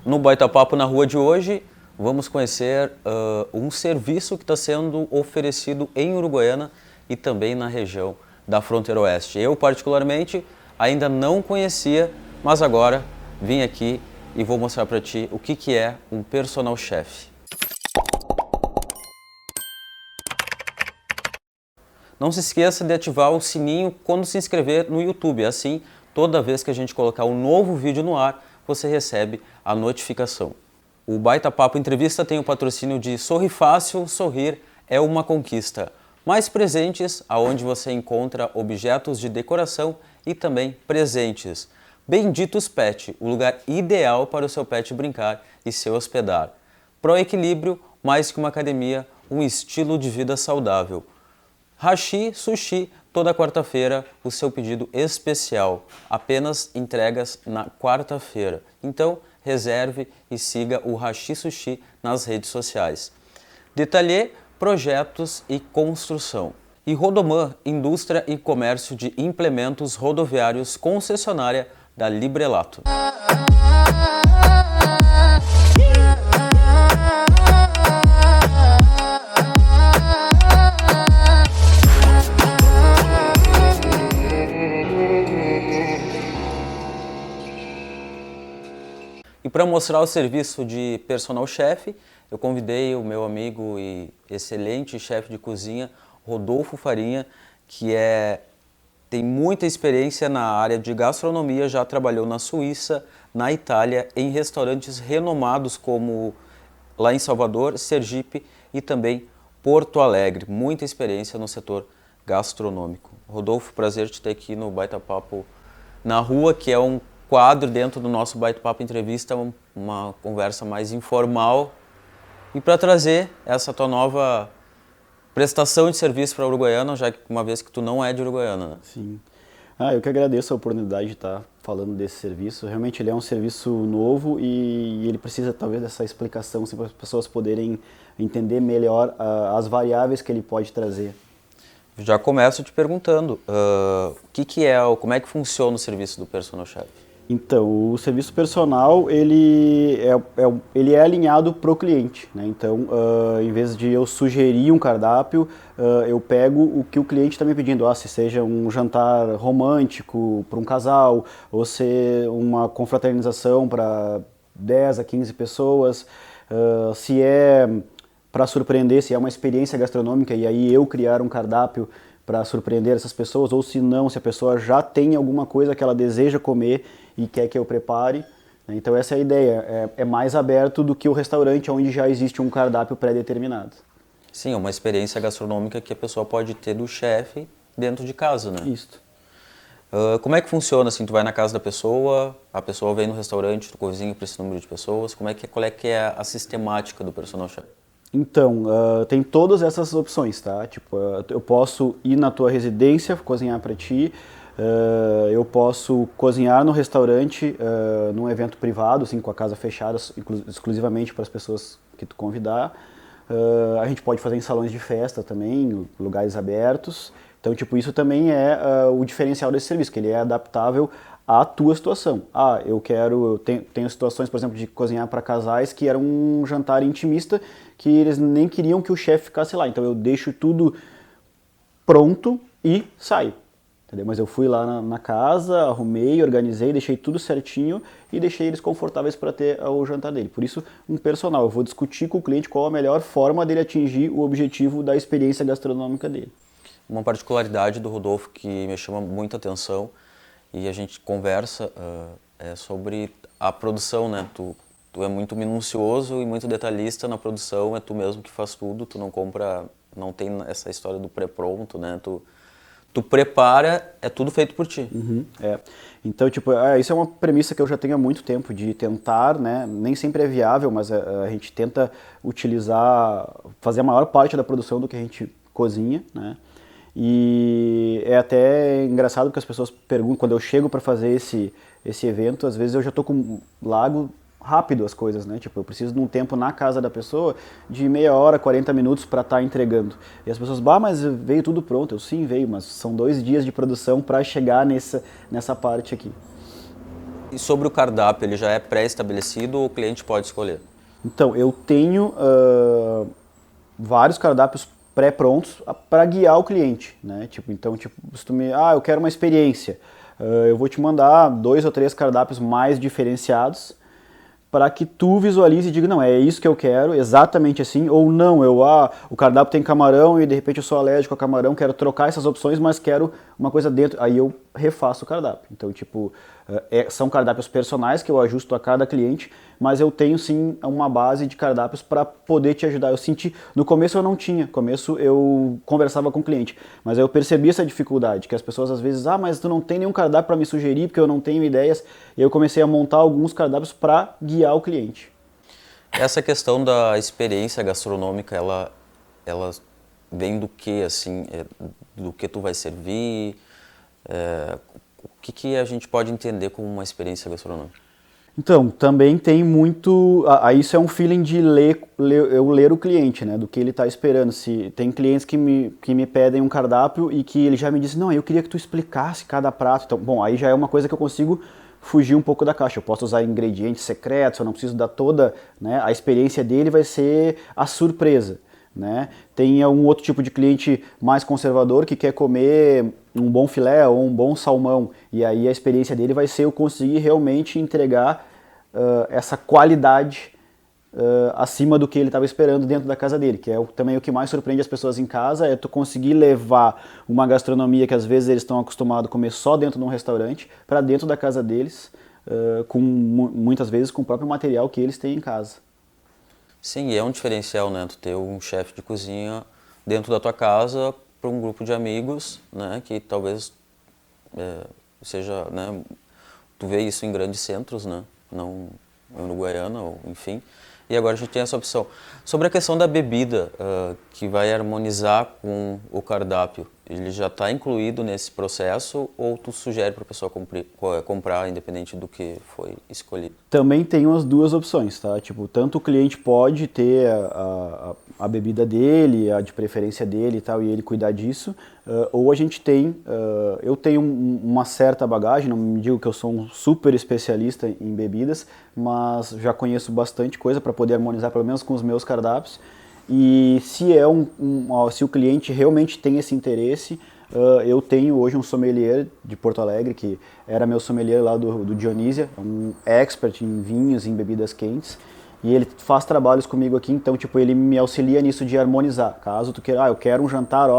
No Baita Papo na Rua de hoje, vamos conhecer um serviço que está sendo oferecido em Uruguaiana e também na região da Fronteira Oeste. Eu, particularmente, ainda não conhecia, mas agora vim aqui e vou mostrar para ti o que é um personal chef. Não se esqueça de ativar o sininho quando se inscrever no YouTube, assim, toda vez que a gente colocar um novo vídeo no ar, você recebe a notificação. O Baita Papo Entrevista tem o patrocínio de Sorri Fácil, sorrir é uma conquista. Mais presentes, aonde você encontra objetos de decoração e também presentes. Benditos Pet, o lugar ideal para o seu pet brincar e se hospedar. Pro Equilíbrio, mais que uma academia, um estilo de vida saudável. Hashi Sushi, toda quarta-feira, o seu pedido especial. Apenas entregas na quarta-feira. Então, reserve e siga o Hashi Sushi nas redes sociais. Detalhe, projetos e construção. E Rodoman, indústria e comércio de implementos rodoviários, concessionária da Librelato. E para mostrar o serviço de personal chef, eu convidei o meu amigo e excelente chefe de cozinha, Rodolfo Farinha, que tem muita experiência na área de gastronomia, já trabalhou na Suíça, na Itália, em restaurantes renomados como lá em Salvador, Sergipe e também Porto Alegre. Muita experiência no setor gastronômico. Rodolfo, prazer te ter aqui no Baita Papo na Rua, que é um quadro dentro do nosso Baita Papo Entrevista, uma conversa mais informal, e para trazer essa tua nova prestação de serviço para a Uruguaiana, já que uma vez que tu não é de Uruguaiana, né? Sim. Eu que agradeço a oportunidade de estar falando desse serviço. Realmente ele é um serviço novo e ele precisa talvez dessa explicação assim, para as pessoas poderem entender melhor as variáveis que ele pode trazer. Já começo te perguntando, como é que funciona o serviço do personal chef? Então, o serviço personal, ele é alinhado para o cliente, né? Então, em vez de eu sugerir um cardápio, eu pego o que o cliente está me pedindo. Se seja um jantar romântico para um casal, ou ser uma confraternização para 10 a 15 pessoas, se é para surpreender, se é uma experiência gastronômica e aí eu criar um cardápio para surpreender essas pessoas, ou se não, se a pessoa já tem alguma coisa que ela deseja comer e quer que eu prepare. Então essa é a ideia, é mais aberto do que o restaurante onde já existe um cardápio pré-determinado. Sim, é uma experiência gastronômica que a pessoa pode ter do chefe dentro de casa, né? Isso. Como é que funciona assim? Tu vai na casa da pessoa, a pessoa vem no restaurante, tu cozinha para esse número de pessoas, qual é que é a sistemática do personal chef? Então, tem todas essas opções, tá? Tipo, eu posso ir na tua residência, cozinhar para ti, eu posso cozinhar no restaurante, num evento privado, assim, com a casa fechada, exclusivamente para as pessoas que tu convidar. A gente pode fazer em salões de festa também, lugares abertos. Então, tipo, isso também é o diferencial desse serviço, que ele é adaptável à tua situação. Eu tenho situações, por exemplo, de cozinhar para casais que era um jantar intimista, que eles nem queriam que o chefe ficasse lá. Então eu deixo tudo pronto e saio. Entendeu? Mas eu fui lá na casa, arrumei, organizei, deixei tudo certinho e deixei eles confortáveis para ter o jantar dele. Por isso, um personal. Eu vou discutir com o cliente qual a melhor forma dele atingir o objetivo da experiência gastronômica dele. Uma particularidade do Rodolfo que me chama muita atenção e a gente conversa é sobre a produção, né? Tu é muito minucioso e muito detalhista na produção, é tu mesmo que faz tudo, tu não compra, não tem essa história do pré-pronto, né? Tu prepara, é tudo feito por ti. Então, tipo, isso é uma premissa que eu já tenho há muito tempo, de tentar, né? Nem sempre é viável, mas a gente tenta fazer a maior parte da produção do que a gente cozinha, né? E é até engraçado porque as pessoas perguntam, quando eu chego para fazer esse evento, às vezes eu já tô largo rápido as coisas, né? Tipo, eu preciso de um tempo na casa da pessoa de meia hora, 40 minutos para estar entregando. E as pessoas, mas veio tudo pronto. Eu, sim, veio, mas são 2 dias de produção para chegar nessa parte aqui. E sobre o cardápio, ele já é pré-estabelecido ou o cliente pode escolher? Então, eu tenho vários cardápios pré-prontos para guiar o cliente, né? Então, se tu eu quero uma experiência, eu vou te mandar 2 ou 3 cardápios mais diferenciados para que tu visualize e diga, não, é isso que eu quero, exatamente assim, ou não, o cardápio tem camarão e de repente eu sou alérgico a camarão, quero trocar essas opções, mas quero uma coisa dentro, aí eu refaço o cardápio. Então, são cardápios personais que eu ajusto a cada cliente, mas eu tenho sim uma base de cardápios para poder te ajudar. Eu senti, no começo eu não tinha, no começo eu conversava com o cliente, mas eu percebi essa dificuldade, que as pessoas às vezes, mas tu não tem nenhum cardápio para me sugerir, porque eu não tenho ideias, e eu comecei a montar alguns cardápios para guiar o cliente. Essa questão da experiência gastronômica, ela vem do que, assim, do que tu vai servir, o que a gente pode entender como uma experiência gastronômica? Então, também tem muito. Isso é um feeling de eu ler o cliente, né? Do que ele está esperando. Se tem clientes que me pedem um cardápio e que ele já me disse, não, eu queria que tu explicasse cada prato. Então, bom, aí já é uma coisa que eu consigo fugir um pouco da caixa. Eu posso usar ingredientes secretos, eu não preciso dar toda, né? A experiência dele vai ser a surpresa, né? Tem um outro tipo de cliente mais conservador que quer comer um bom filé ou um bom salmão, e aí a experiência dele vai ser eu conseguir realmente entregar essa qualidade acima do que ele estava esperando dentro da casa dele, que é também o que mais surpreende as pessoas em casa, é tu conseguir levar uma gastronomia que às vezes eles estão acostumados a comer só dentro de um restaurante, para dentro da casa deles, muitas vezes com o próprio material que eles têm em casa. Sim, e é um diferencial, né? Tu ter um chefe de cozinha dentro da tua casa para um grupo de amigos, né? Que talvez seja, né? Tu vê isso em grandes centros, né? Não em Uruguaiana, ou enfim. E agora a gente tem essa opção. Sobre a questão da bebida, que vai harmonizar com o cardápio, ele já está incluído nesse processo ou tu sugere para a pessoa comprar independente do que foi escolhido? Também tem as duas opções, tá? Tanto o cliente pode ter a bebida dele, a de preferência dele e tal, e ele cuidar disso, ou a gente tem, eu tenho uma certa bagagem, não me digo que eu sou um super especialista em bebidas, mas já conheço bastante coisa para poder harmonizar pelo menos com os meus cardápios, e se se o cliente realmente tem esse interesse, eu tenho hoje um sommelier de Porto Alegre, que era meu sommelier lá do Dionísia, um expert em vinhos, em bebidas quentes, e ele faz trabalhos comigo aqui, então ele me auxilia nisso de harmonizar. Caso tu queira, eu quero um jantar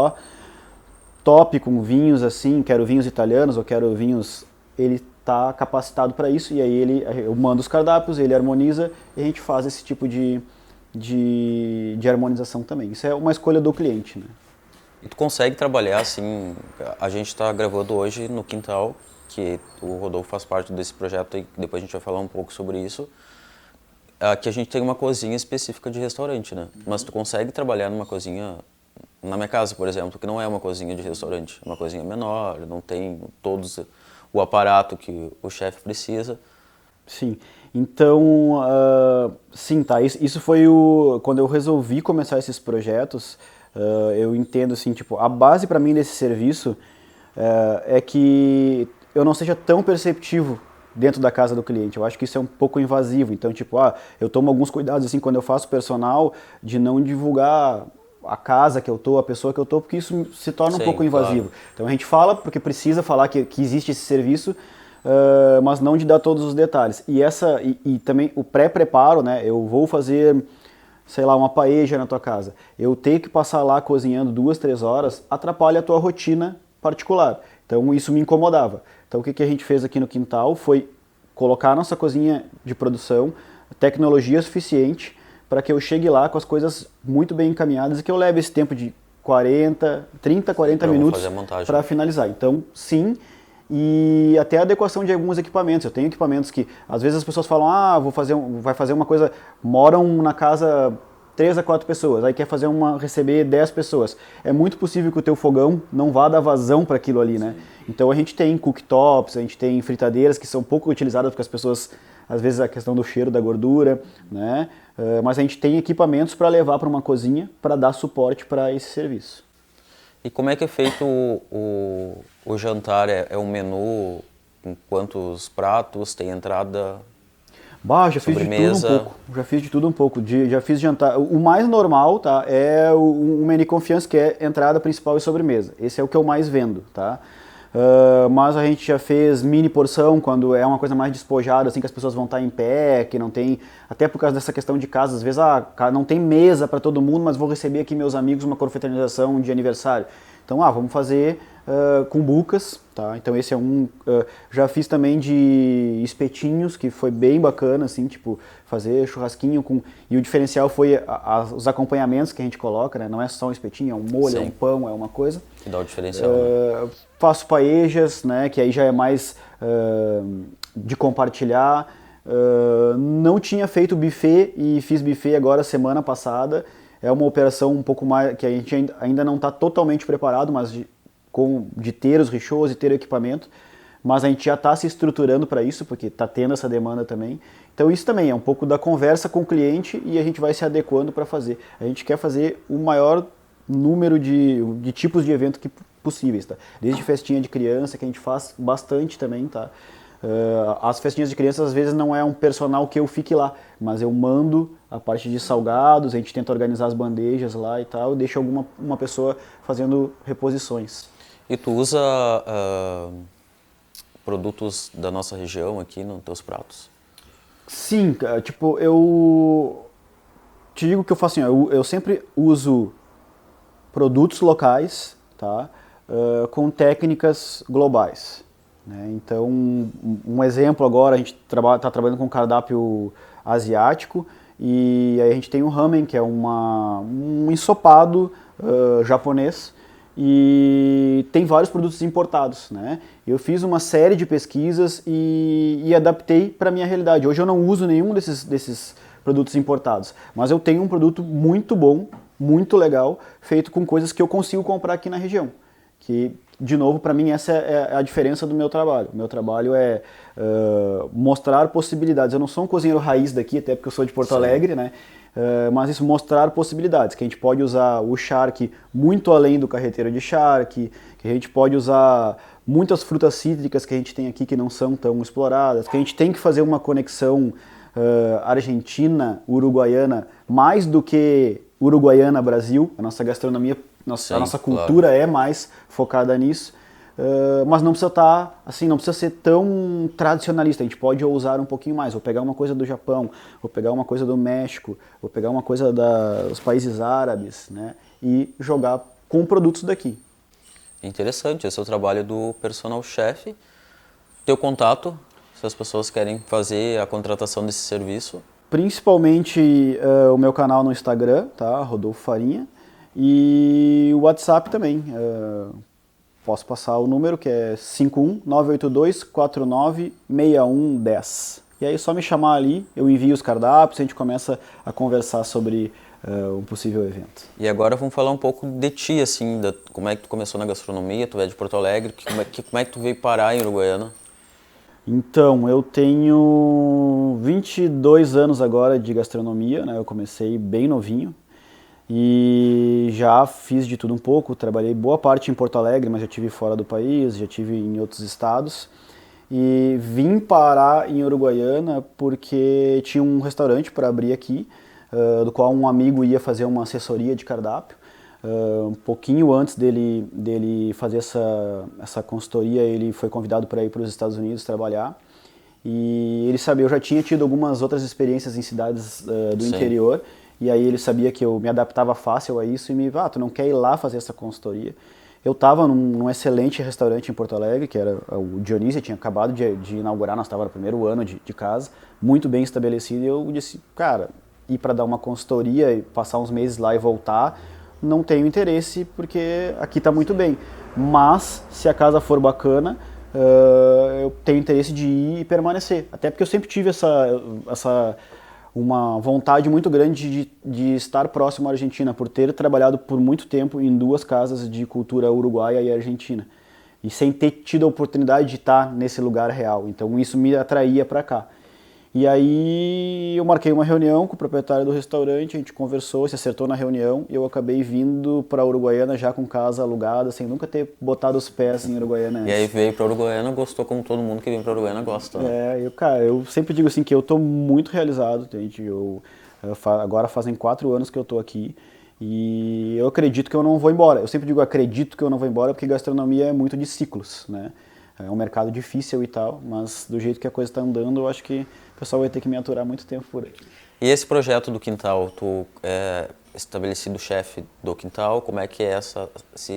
top com vinhos assim, quero vinhos italianos, ou quero vinhos, ele está capacitado para isso, e aí eu mando os cardápios, ele harmoniza, e a gente faz esse tipo de harmonização também. Isso é uma escolha do cliente, né? E tu consegue trabalhar assim, a gente está gravando hoje no quintal, que o Rodolfo faz parte desse projeto e depois a gente vai falar um pouco sobre isso, que a gente tem uma cozinha específica de restaurante, né? Mas tu consegue trabalhar numa cozinha, na minha casa, por exemplo, que não é uma cozinha de restaurante, é uma cozinha menor, não tem todos o aparato que o chefe precisa. Sim, então, sim, tá, isso foi quando eu resolvi começar esses projetos, eu entendo assim, a base para mim desse serviço é que eu não seja tão perceptivo dentro da casa do cliente. Eu acho que isso é um pouco invasivo. Então, eu tomo alguns cuidados assim quando eu faço personal de não divulgar a casa que eu tô, a pessoa que eu tô, porque isso se torna um pouco invasivo. Claro. Então a gente fala porque precisa falar que existe esse serviço, mas não de dar todos os detalhes. E também o pré-preparo, né? Eu vou fazer, sei lá, uma paella na tua casa. Eu ter que passar lá cozinhando 2, 3 horas atrapalha a tua rotina particular. Então isso me incomodava. Então o que a gente fez aqui no quintal foi colocar a nossa cozinha de produção, tecnologia suficiente para que eu chegue lá com as coisas muito bem encaminhadas e que eu leve esse tempo de 30, 40 minutos para finalizar. Então, sim, e até a adequação de alguns equipamentos. Eu tenho equipamentos que, às vezes as pessoas falam, vai fazer uma coisa, moram na casa 3 a 4 pessoas, aí quer receber 10 pessoas. É muito possível que o teu fogão não vá dar vazão para aquilo ali, né? Então a gente tem cooktops, a gente tem fritadeiras que são pouco utilizadas porque as pessoas, às vezes a questão do cheiro da gordura, né? Mas a gente tem equipamentos para levar para uma cozinha para dar suporte para esse serviço. E como é que é feito o jantar? É um menu com quantos pratos, tem entrada, Já fiz de tudo um sobremesa? pouco. Já fiz de tudo um pouco. Já fiz jantar. O mais normal, tá? É o menu confiança, que é entrada principal e sobremesa. Esse é o que eu mais vendo, tá? Mas a gente já fez mini porção, quando é uma coisa mais despojada, assim, que as pessoas vão estar em pé, que não tem... Até por causa dessa questão de casa, às vezes, não tem mesa para todo mundo, mas vou receber aqui meus amigos uma confraternização de aniversário. Então, vamos fazer com bucas, tá? Então esse é um... já fiz também de espetinhos, que foi bem bacana, assim, tipo, fazer churrasquinho com... E o diferencial foi os acompanhamentos que a gente coloca, né? Não é só um espetinho, é um molho, Sim. é um pão, é uma coisa. Que dá o diferencial, né? Faço paejas, né? Que aí já é mais de compartilhar. Não tinha feito buffet e fiz buffet agora semana passada. É uma operação um pouco mais, que a gente ainda não está totalmente preparado, mas de ter os rechôs e ter o equipamento, mas a gente já está se estruturando para isso, porque está tendo essa demanda também. Então isso também é um pouco da conversa com o cliente e a gente vai se adequando para fazer. A gente quer fazer o maior número de tipos de evento possíveis, tá? Desde festinha de criança, que a gente faz bastante também, tá? As festinhas de crianças às vezes não é um personal que eu fique lá, mas eu mando a parte de salgados, a gente tenta organizar as bandejas lá e tal, e deixa uma pessoa fazendo reposições. E tu usa produtos da nossa região aqui nos teus pratos? Sim, cara, tipo, eu te digo que eu faço assim, eu sempre uso produtos locais, tá? Com técnicas globais, né? Então, um exemplo agora, a gente está trabalhando com cardápio asiático e aí a gente tem o ramen, que é um ensopado japonês, e tem vários produtos importados, né? Eu fiz uma série de pesquisas e adaptei para a minha realidade. Hoje eu não uso nenhum desses produtos importados, mas eu tenho um produto muito bom, muito legal, feito com coisas que eu consigo comprar aqui na região. Que, de novo, para mim essa é a diferença do meu trabalho. O meu trabalho é mostrar possibilidades. Eu não sou um cozinheiro raiz daqui, até porque eu sou de Porto Alegre, né? Mas isso, mostrar possibilidades, que a gente pode usar o charque muito além do carreteiro de charque, que a gente pode usar muitas frutas cítricas que a gente tem aqui que não são tão exploradas, que a gente tem que fazer uma conexão argentina-uruguaiana mais do que uruguaiana-Brasil. A nossa gastronomia, a nossa cultura é mais focada nisso. Mas não precisa estar, assim, não precisa ser tão tradicionalista. A gente pode ousar um pouquinho mais. Vou pegar uma coisa do Japão, vou pegar uma coisa do México, vou pegar uma coisa dos países árabes, né? E jogar com produtos daqui. Interessante, esse é o trabalho do personal chef. Teu contato, se as pessoas querem fazer a contratação desse serviço. Principalmente o meu canal no Instagram, tá? Rodolfo Farinha. E o WhatsApp também. Posso passar o número, que é 51982496110. E aí é só me chamar ali, eu envio os cardápios, a gente começa a conversar sobre um possível evento. E agora vamos falar um pouco de ti, assim, como é que tu começou na gastronomia, tu é de Porto Alegre, como é que tu veio parar em Uruguaiana? Então, eu tenho 22 anos agora de gastronomia, né? Eu comecei bem novinho. E já fiz de tudo um pouco, trabalhei boa parte em Porto Alegre, mas já tive fora do país, já tive em outros estados. E vim parar em Uruguaiana porque tinha um restaurante para abrir aqui, do qual um amigo ia fazer uma assessoria de cardápio. Um pouquinho antes dele fazer essa consultoria, ele foi convidado para ir para os Estados Unidos trabalhar. E ele sabia, eu já tinha tido algumas outras experiências em cidades do interior. E aí ele sabia que eu me adaptava fácil a isso e tu não quer ir lá fazer essa consultoria? Eu estava num excelente restaurante em Porto Alegre, que era o Dionísio, tinha acabado de inaugurar, nós estávamos no primeiro ano de casa, muito bem estabelecido, e eu disse, cara, ir para dar uma consultoria e passar uns meses lá e voltar, não tenho interesse, porque aqui está muito bem. Mas, se a casa for bacana, eu tenho interesse de ir e permanecer. Até porque eu sempre tive uma vontade muito grande de estar próximo à Argentina, por ter trabalhado por muito tempo em duas casas de cultura uruguaia e argentina. E sem ter tido a oportunidade de estar nesse lugar real. Então isso me atraía para cá. E aí eu marquei uma reunião com o proprietário do restaurante, a gente conversou, se acertou na reunião e eu acabei vindo para Uruguaiana já com casa alugada, sem nunca ter botado os pés em Uruguaiana antes. E aí veio para Uruguaiana, gostou como todo mundo que vem para Uruguaiana gosta, né? Cara, eu sempre digo assim que eu tô muito realizado, entende? Agora fazem 4 anos que eu tô aqui e eu acredito que eu não vou embora. Eu sempre digo acredito que eu não vou embora porque gastronomia é muito de ciclos, né? É um mercado difícil e tal, mas do jeito que a coisa está andando, eu acho que o pessoal vai ter que me aturar muito tempo por aí. E esse projeto do Quintal, tu é estabelecido chefe do Quintal, como é que é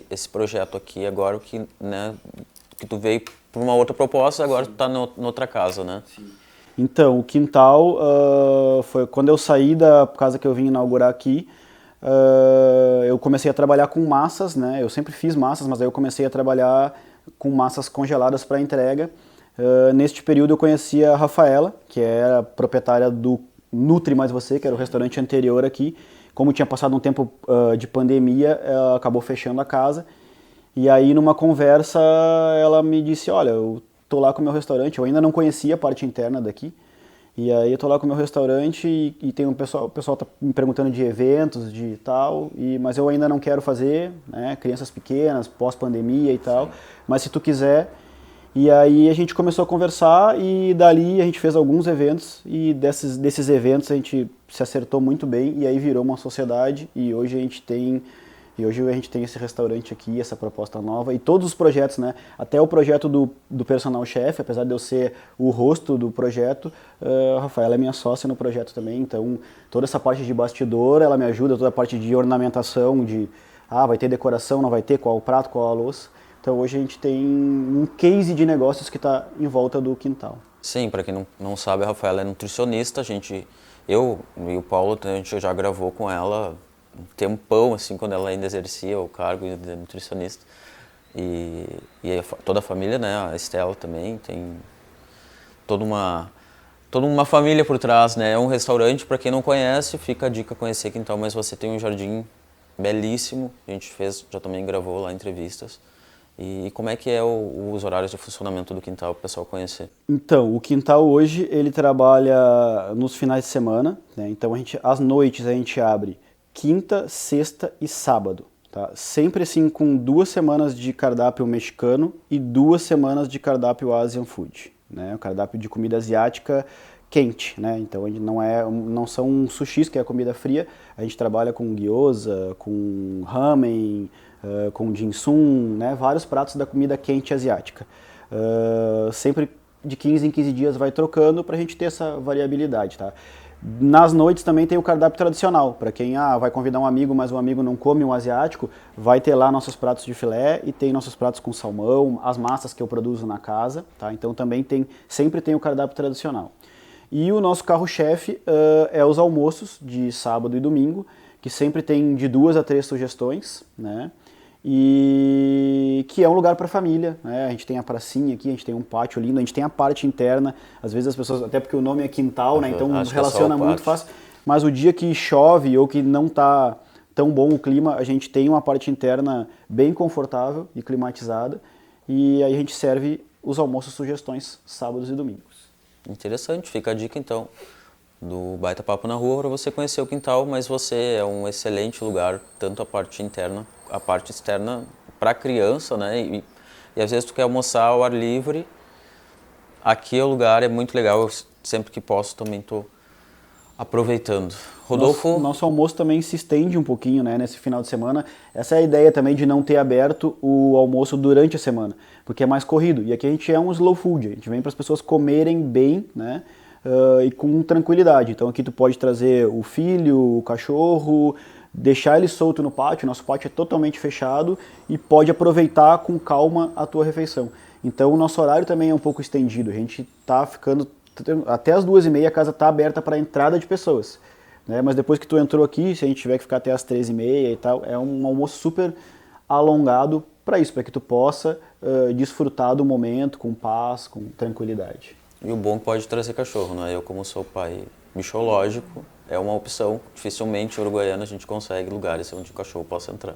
esse projeto aqui agora que, né, que tu veio por uma outra proposta, agora tu tá noutra casa, né? Sim. Então, o Quintal foi quando eu saí da casa que eu vim inaugurar aqui, eu comecei a trabalhar com massas, né? Eu sempre fiz massas, mas aí eu comecei a trabalhar com massas congeladas para entrega. Neste período eu conheci a Rafaela, que era proprietária do Nutri Mais Você, que era o restaurante anterior aqui. Como tinha passado um tempo de pandemia, ela acabou fechando a casa. E aí numa conversa ela me disse, olha, eu tô lá com o meu restaurante, eu ainda não conhecia a parte interna daqui. E aí eu tô lá com o meu restaurante e tem o pessoal tá me perguntando de eventos, de tal, mas eu ainda não quero fazer, né, crianças pequenas, pós-pandemia e tal, sim. Mas se tu quiser. E aí a gente começou a conversar e dali a gente fez alguns eventos e desses eventos a gente se acertou muito bem e aí virou uma sociedade e hoje a gente tem esse restaurante aqui, essa proposta nova e todos os projetos, né? Até o projeto do personal chef, apesar de eu ser o rosto do projeto, a Rafaela é minha sócia no projeto também, então toda essa parte de bastidor, ela me ajuda, toda a parte de ornamentação, vai ter decoração, não vai ter, qual o prato, qual a louça. Então hoje a gente tem um case de negócios que está em volta do Quintal. Sim, para quem não sabe, a Rafaela é nutricionista, eu e o Paulo, a gente já gravou com ela um tempão, assim, quando ela ainda exercia o cargo de nutricionista. E toda a família, né, a Estela também, tem toda uma família por trás, né? É um restaurante, para quem não conhece, fica a dica conhecer Quintal, mas você tem um jardim belíssimo, a gente já também gravou lá entrevistas. E como é que é os horários de funcionamento do Quintal para o pessoal conhecer? Então, o Quintal hoje, ele trabalha nos finais de semana, né? Então às noites a gente abre quinta, sexta e sábado, tá? Sempre assim com 2 semanas de cardápio mexicano e 2 semanas de cardápio Asian Food, né? O cardápio de comida asiática quente, né? Então não são sushis, que é a comida fria, a gente trabalha com gyoza, com ramen, com ginsung, né? Vários pratos da comida quente asiática. Sempre de 15 em 15 dias vai trocando para a gente ter essa variabilidade, tá? Nas noites também tem o cardápio tradicional, para quem vai convidar um amigo, mas o amigo não come um asiático, vai ter lá nossos pratos de filé e tem nossos pratos com salmão, as massas que eu produzo na casa, tá? Então também sempre tem o cardápio tradicional. E o nosso carro-chefe é os almoços de sábado e domingo, que sempre tem de 2 a 3 sugestões, né? E que é um lugar para família, né? A gente tem a pracinha aqui, a gente tem um pátio lindo, a gente tem a parte interna, às vezes as pessoas, até porque o nome é Quintal, né? Então relaciona muito fácil, mas o dia que chove ou que não tá tão bom o clima, a gente tem uma parte interna bem confortável e climatizada e aí a gente serve os almoços sugestões sábados e domingos. Interessante, fica a dica então do Baita Papo na Rua para você conhecer o Quintal, mas você é um excelente lugar, tanto a parte interna, a parte externa para criança, né? E às vezes tu quer almoçar ao ar livre, aqui é o lugar, é muito legal, eu sempre que posso também estou aproveitando. Rodolfo? Nosso almoço também se estende um pouquinho, né, nesse final de semana. Essa é a ideia também de não ter aberto o almoço durante a semana, porque é mais corrido. E aqui a gente é um slow food, a gente vem para as pessoas comerem bem, né? E com tranquilidade. Então aqui tu pode trazer o filho, o cachorro, deixar ele solto no pátio, nosso pátio é totalmente fechado e pode aproveitar com calma a tua refeição. Então o nosso horário também é um pouco estendido, a gente tá ficando até as 2h30 a casa tá aberta para entrada de pessoas, né? Mas depois que tu entrou aqui, se a gente tiver que ficar até as 13h30 e tal, é um almoço super alongado para isso, para que tu possa desfrutar do momento com paz, com tranquilidade. E o bom é que pode trazer cachorro, né? Eu, como sou pai bichológico, é uma opção. Dificilmente em Uruguaiana a gente consegue lugares onde o cachorro possa entrar.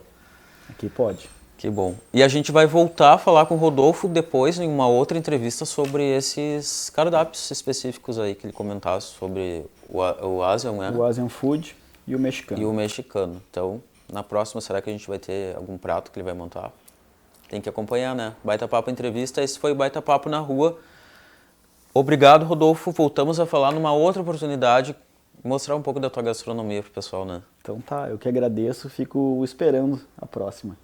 Aqui pode. Que bom. E a gente vai voltar a falar com o Rodolfo depois em uma outra entrevista sobre esses cardápios específicos aí que ele comentasse sobre o Asian, né? O Asian Food e o mexicano. E o mexicano. Então, na próxima, será que a gente vai ter algum prato que ele vai montar? Tem que acompanhar, né? Baita Papo Entrevista, esse foi o Baita Papo na Rua. Obrigado, Rodolfo. Voltamos a falar numa outra oportunidade, mostrar um pouco da tua gastronomia pro pessoal, né? Então tá, eu que agradeço, fico esperando a próxima.